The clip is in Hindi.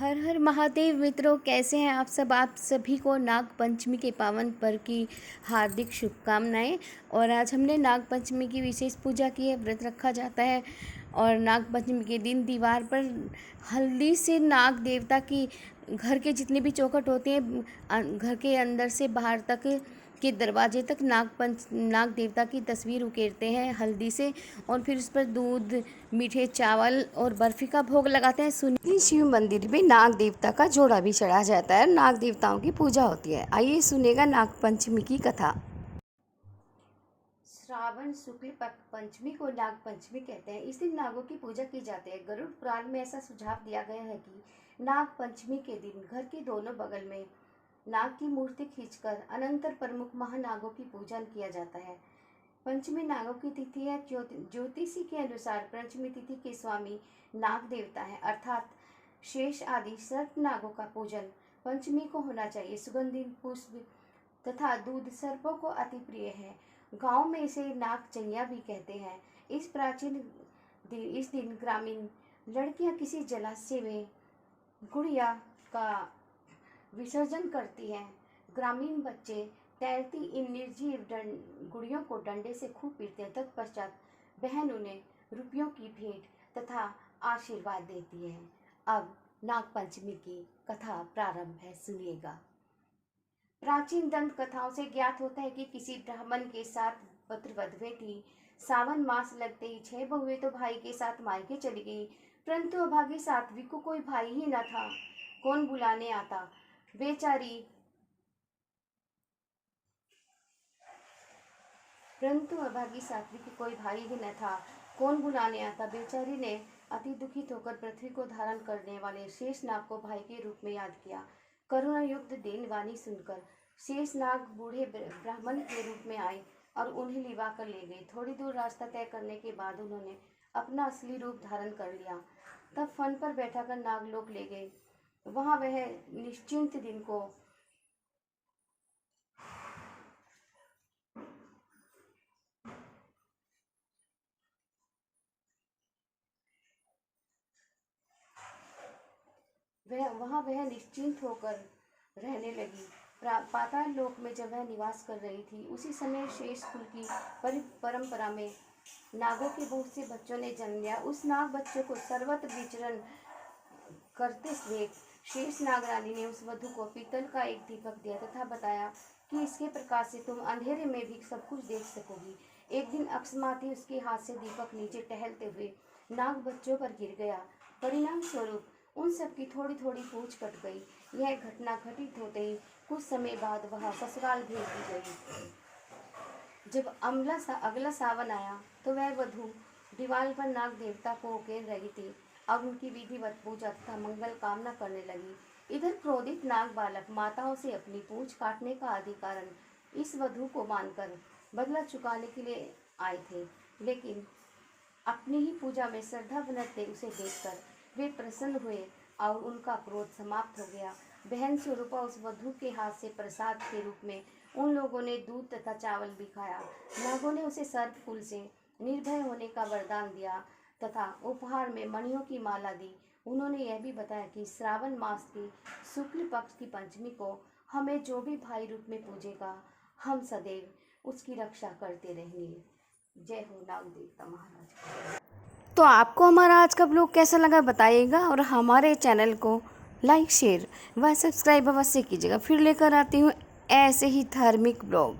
हर हर महादेव मित्रों, कैसे हैं आप सब। आप सभी को नाग पंचमी के पावन पर्व की हार्दिक शुभकामनाएं। और आज हमने नाग पंचमी की विशेष पूजा की है, व्रत रखा जाता है। और नाग पंचमी के दिन दीवार पर हल्दी से नाग देवता की, घर के जितने भी चौखट होते हैं, घर के अंदर से बाहर तक के दरवाजे तक नाग देवता की तस्वीर उकेरते हैं हल्दी से। और फिर उस पर दूध, मीठे चावल और बर्फ़ी का भोग लगाते हैं। सुनिए, शिव मंदिर में नाग देवता का जोड़ा भी चढ़ा जाता है। नाग देवताओं की पूजा होती है। आइए सुनेगा नाग पंचमी की कथा। श्रावण शुक्ल पक्ष पंचमी को नाग पंचमी कहते हैं। इस दिन नागों की पूजा की जाती है। गरुड़ पुराण में ऐसा सुझाव दिया गया है कि नाग पंचमी के दिन घर के दोनों बगल में नाग की मूर्ति खींचकर अनंतर प्रमुख महानागों की पूजन किया जाता है। पंचमी नागों की तिथि है। ज्योतिषी के अनुसार पंचमी तिथि के स्वामी नाग देवता है, अर्थात शेष आदि सर्प नागों का पूजन पंचमी को होना चाहिए। सुगंधित पुष्प तथा दूध सर्पों को अति प्रिय है। गांव में इसे नाग चैया भी कहते हैं। इस दिन ग्रामीण लड़कियां किसी जलाशय में गुड़िया का विसर्जन करती हैं। ग्रामीण बच्चे तैरती इन निर्जीव गुड़ियों को डंडे से खूब पीटते हैं। तत्पश्चात बहन उन्हें रुपयों की भेंट तथा आशीर्वाद देती है। अब नाग पंचमी की कथा प्रारंभ है, सुनिएगा। प्राचीन दंत कथाओं से ज्ञात होता है कि किसी ब्राह्मण के साथ पत्रवधवे थी। सावन मास लगते ही 6 बहुएं तो भाई के साथ मायके चली गई, परंतु अभागी साध्वी को कोई भाई ही न था। कौन बुलाने आता। बेचारी परंतु अभागी साध्वी की कोई भाई ही न था। कौन बुलाने आता। बेचारी ने अति दुखित होकर पृथ्वी को धारण करने वाले शेषनाग को भाई के रूप में याद किया। करुणा युक्त दीन वाणी सुनकर शेषनाग बूढ़े ब्राह्मण के रूप में आए और उन्हें लिवा कर ले गए। थोड़ी दूर रास्ता तय करने के बाद उन्होंने अपना असली रूप धारण कर लिया। तब फन पर बैठाकर नागलोक ले गए। वहां वह निश्चिंत दिन को वह निश्चिंत होकर रहने लगी। पाताल लोक में जब वह निवास कर रही थी, उसी समय शेष कुल की परंपरा में नागों के बहुत से बच्चों ने जन्म लिया। उस नाग बच्चों को सर्वत्र विचरण करते देख शेष नागरानी ने उस वधु को पीतल का एक दीपक दिया तथा बताया कि इसके प्रकाश से तुम अंधेरे में भी सब कुछ देख सकोगी। एक दिन अकस्मात ही उसके हाथ से दीपक नीचे टहलते हुए नाग बच्चों पर गिर गया। परिणाम स्वरूप उन सब की थोड़ी थोड़ी पूंछ कट गई। यह घटना घटित होते ही कुछ समय बाद वह ससुराल भेज दी गई। जब अगला सावन आया तो वह वधु दीवार पर नाग देवता को उकेर रही थी। अब उनकी विधिवत पूजा तथा मंगल कामना करने लगी। इधर क्रोधित नाग बालक माताओं से अपनी पूंछ काटने का आदि कारण इस वधु को मानकर बदला चुकाने के लिए आए थे, लेकिन अपनी ही पूजा में श्रद्धा बनते उसे देखकर वे प्रसन्न हुए और उनका क्रोध समाप्त हो गया। बहन स्वरूपा उस वधु के हाथ से प्रसाद के रूप में उन लोगों ने दूध तथा चावल भी खाया। नागों ने उसे सर्प फूल से निर्भय होने का वरदान दिया तथा उपहार में मणियों की माला दी। उन्होंने यह भी बताया कि श्रावण मास की शुक्ल पक्ष की पंचमी को हमें जो भी भाई रूप में पूजेगा, हम सदैव उसकी रक्षा करते रहेंगे। जय हो नाग देवता महाराज। तो आपको हमारा आज का ब्लॉग कैसा लगा बताइएगा, और हमारे चैनल को लाइक, शेयर व सब्सक्राइब अवश्य कीजिएगा। फिर लेकर आती हूँ ऐसे ही धार्मिक ब्लॉग।